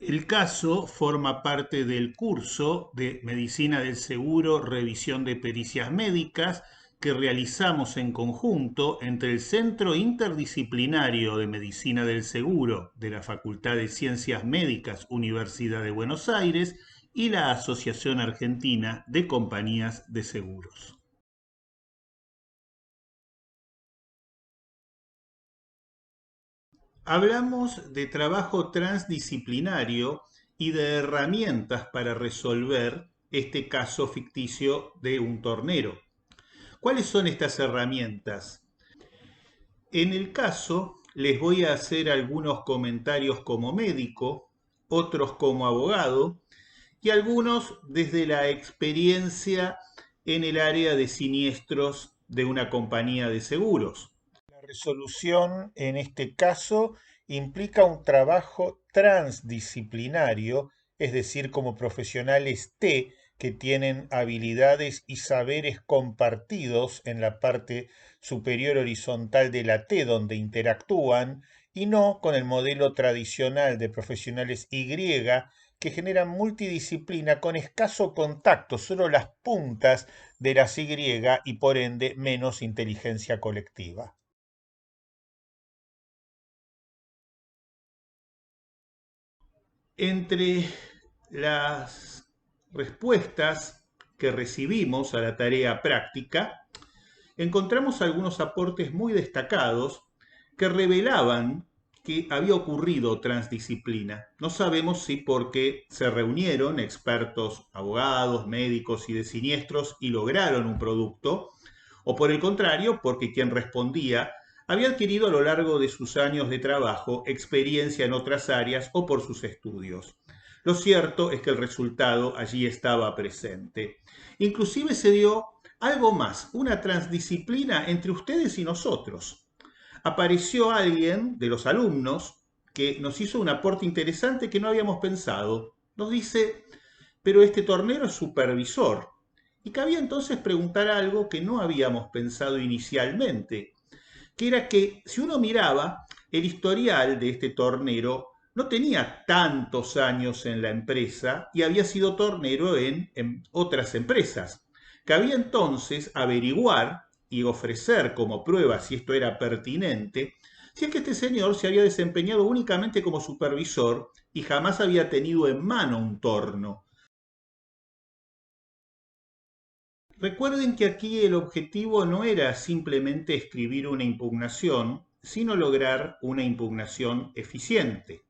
El caso forma parte del curso de Medicina del Seguro, Revisión de Pericias Médicas que realizamos en conjunto entre el Centro Interdisciplinario de Medicina del Seguro de la Facultad de Ciencias Médicas, Universidad de Buenos Aires y la Asociación Argentina de Compañías de Seguros. Hablamos de trabajo transdisciplinario y de herramientas para resolver este caso ficticio de un tornero. ¿Cuáles son estas herramientas? En el caso les voy a hacer algunos comentarios como médico, otros como abogado y algunos desde la experiencia en el área de siniestros de una compañía de seguros. La resolución en este caso implica un trabajo transdisciplinario, es decir, como profesionales T que tienen habilidades y saberes compartidos en la parte superior horizontal de la T donde interactúan y no con el modelo tradicional de profesionales Y que generan multidisciplina con escaso contacto, solo las puntas de las Y y por ende menos inteligencia colectiva. Entre las respuestas que recibimos a la tarea práctica, encontramos algunos aportes muy destacados que revelaban que había ocurrido transdisciplina. No sabemos si porque se reunieron expertos, abogados, médicos y de siniestros y lograron un producto, o por el contrario, porque quien respondía había adquirido a lo largo de sus años de trabajo experiencia en otras áreas o por sus estudios. Lo cierto es que el resultado allí estaba presente. Inclusive se dio algo más, una transdisciplina entre ustedes y nosotros. Apareció alguien de los alumnos que nos hizo un aporte interesante que no habíamos pensado. Nos dice, pero este tornero es supervisor. Y cabía entonces preguntar algo que no habíamos pensado inicialmente, que era que si uno miraba el historial de este tornero, no tenía tantos años en la empresa y había sido tornero en otras empresas. Cabía entonces averiguar y ofrecer como prueba si esto era pertinente, si es que este señor se había desempeñado únicamente como supervisor y jamás había tenido en mano un torno. Recuerden que aquí el objetivo no era simplemente escribir una impugnación, sino lograr una impugnación eficiente.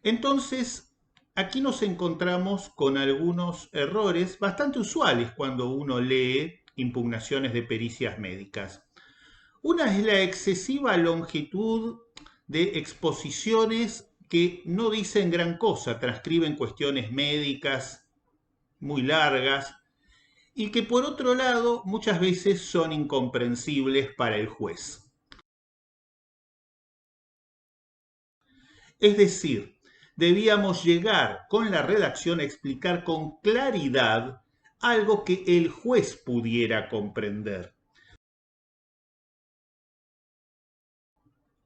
Entonces, aquí nos encontramos con algunos errores bastante usuales cuando uno lee impugnaciones de pericias médicas. Una es la excesiva longitud de exposiciones que no dicen gran cosa, transcriben cuestiones médicas muy largas y que por otro lado muchas veces son incomprensibles para el juez. Es decir, debíamos llegar con la redacción a explicar con claridad algo que el juez pudiera comprender.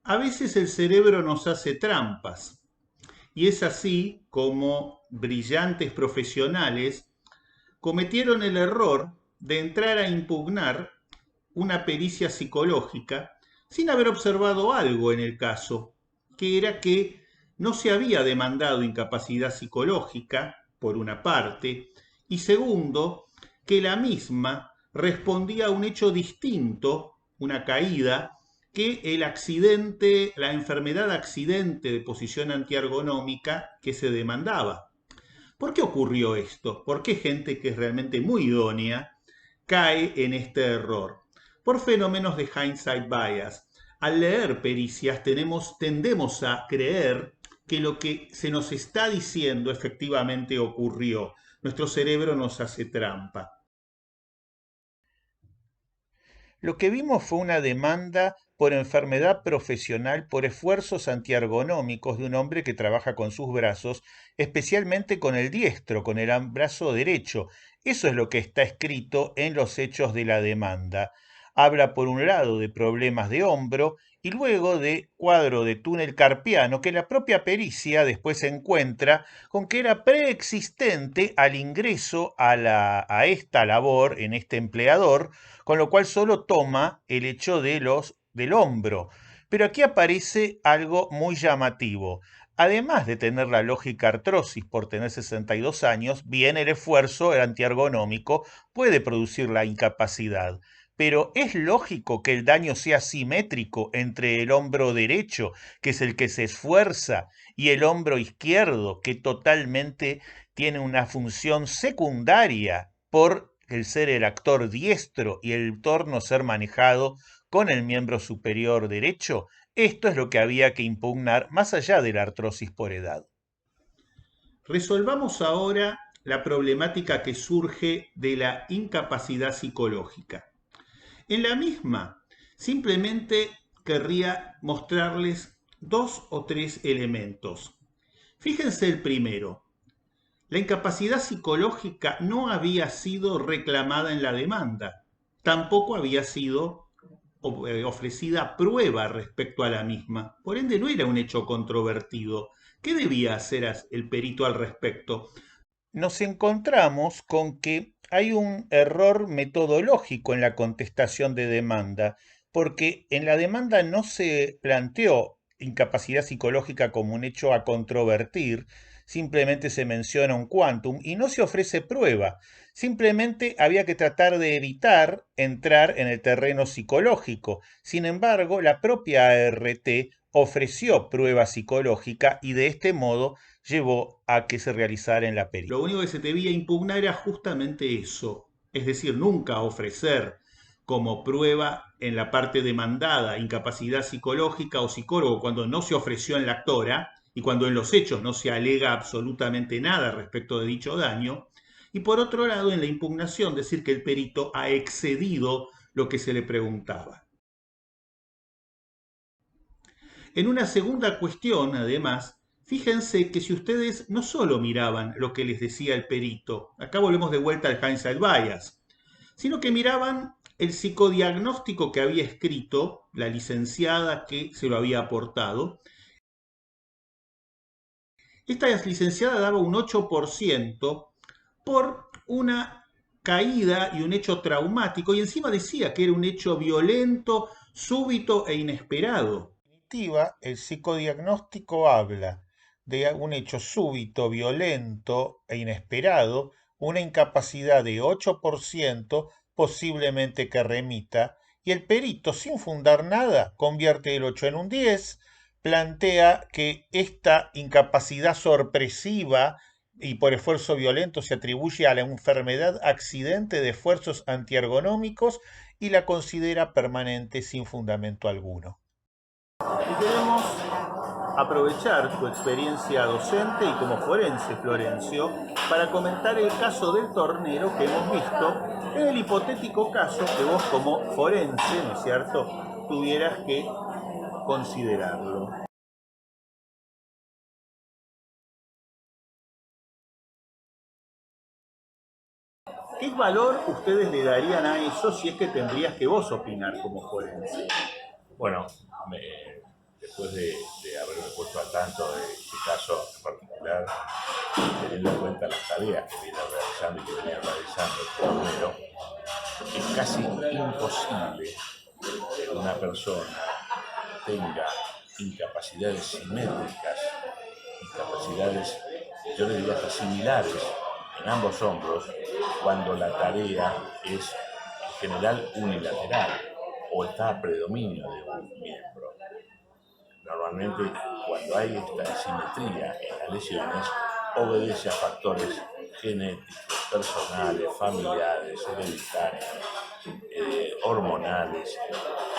A veces el cerebro nos hace trampas y es así como brillantes profesionales cometieron el error de entrar a impugnar una pericia psicológica sin haber observado algo en el caso, que era que no se había demandado incapacidad psicológica, por una parte, y segundo, que la misma respondía a un hecho distinto, una caída, que el accidente, la enfermedad accidente de posición antiergonómica que se demandaba. ¿Por qué ocurrió esto? ¿Por qué gente que es realmente muy idónea cae en este error? Por fenómenos de hindsight bias. Al leer pericias tendemos a creer que lo que se nos está diciendo efectivamente ocurrió. Nuestro cerebro nos hace trampa. Lo que vimos fue una demanda por enfermedad profesional por esfuerzos antiergonómicos de un hombre que trabaja con sus brazos, especialmente con el diestro, con el brazo derecho. Eso es lo que está escrito en los hechos de la demanda. Habla por un lado de problemas de hombro y luego de cuadro de túnel carpiano que la propia pericia después encuentra con que era preexistente al ingreso a esta labor en este empleador, con lo cual solo toma el hecho del hombro. Pero aquí aparece algo muy llamativo. Además de tener la lógica artrosis por tener 62 años, bien el esfuerzo, el antiergonómico, puede producir la incapacidad. Pero es lógico que el daño sea simétrico entre el hombro derecho, que es el que se esfuerza, y el hombro izquierdo, que totalmente tiene una función secundaria por el ser el actor diestro y el torno ser manejado con el miembro superior derecho. Esto es lo que había que impugnar más allá de la artrosis por edad. Resolvamos ahora la problemática que surge de la incapacidad psicológica. En la misma, simplemente querría mostrarles dos o tres elementos. Fíjense el primero. La incapacidad psicológica no había sido reclamada en la demanda, tampoco había sido ofrecida prueba respecto a la misma. Por ende, no era un hecho controvertido. ¿Qué debía hacer el perito al respecto? Nos encontramos con que hay un error metodológico en la contestación de demanda, porque en la demanda no se planteó incapacidad psicológica como un hecho a controvertir, simplemente se menciona un quantum y no se ofrece prueba. Simplemente había que tratar de evitar entrar en el terreno psicológico. Sin embargo, la propia ART ofreció prueba psicológica y de este modo llevó a que se realizara en la pericia. Lo único que se debía impugnar era justamente eso, es decir, nunca ofrecer como prueba en la parte demandada incapacidad psicológica o psicólogo cuando no se ofreció en la actora y cuando en los hechos no se alega absolutamente nada respecto de dicho daño. Y por otro lado, en la impugnación, decir que el perito ha excedido lo que se le preguntaba. En una segunda cuestión, además, fíjense que si ustedes no solo miraban lo que les decía el perito, acá volvemos de vuelta al hindsight bias, sino que miraban el psicodiagnóstico que había escrito la licenciada que se lo había aportado. Esta licenciada daba un 8% por una caída y un hecho traumático, y encima decía que era un hecho violento, súbito e inesperado. En definitiva, el psicodiagnóstico habla de un hecho súbito, violento e inesperado, una incapacidad de 8%, posiblemente que remita, y el perito, sin fundar nada, convierte el 8 en un 10, plantea que esta incapacidad sorpresiva y por esfuerzo violento se atribuye a la enfermedad accidente de esfuerzos antiergonómicos y la considera permanente sin fundamento alguno. Y queremos aprovechar tu experiencia docente y como forense, Florencio, para comentar el caso del tornero que hemos visto, en el hipotético caso que vos como forense, ¿no es cierto?, tuvieras que considerarlo. ¿Qué valor ustedes le darían a eso si es que tendrías que vos opinar como forense? Bueno, después de haberme puesto al tanto de este caso en particular, teniendo en cuenta las tareas que viene realizando y que venía realizando el tornero, es casi imposible que una persona tenga incapacidades simétricas, incapacidades, yo le diría hasta similares, en ambos hombros, cuando la tarea es en general unilateral o está a predominio de un miembro. Normalmente, cuando hay esta asimetría en las lesiones, obedece a factores genéticos, personales, familiares, hereditarios, hormonales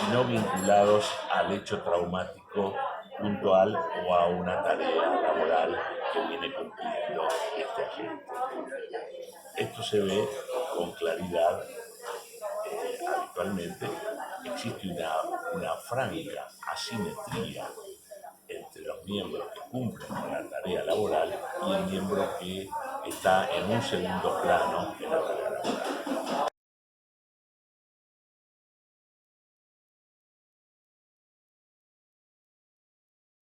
y no vinculados al hecho traumático puntual o a una tarea laboral que viene cumpliendo este agente. Esto se ve con claridad habitualmente. Existe una franca asimetría entre los miembros que cumplen con la tarea laboral y el miembro que está en un segundo plano en la tarea laboral.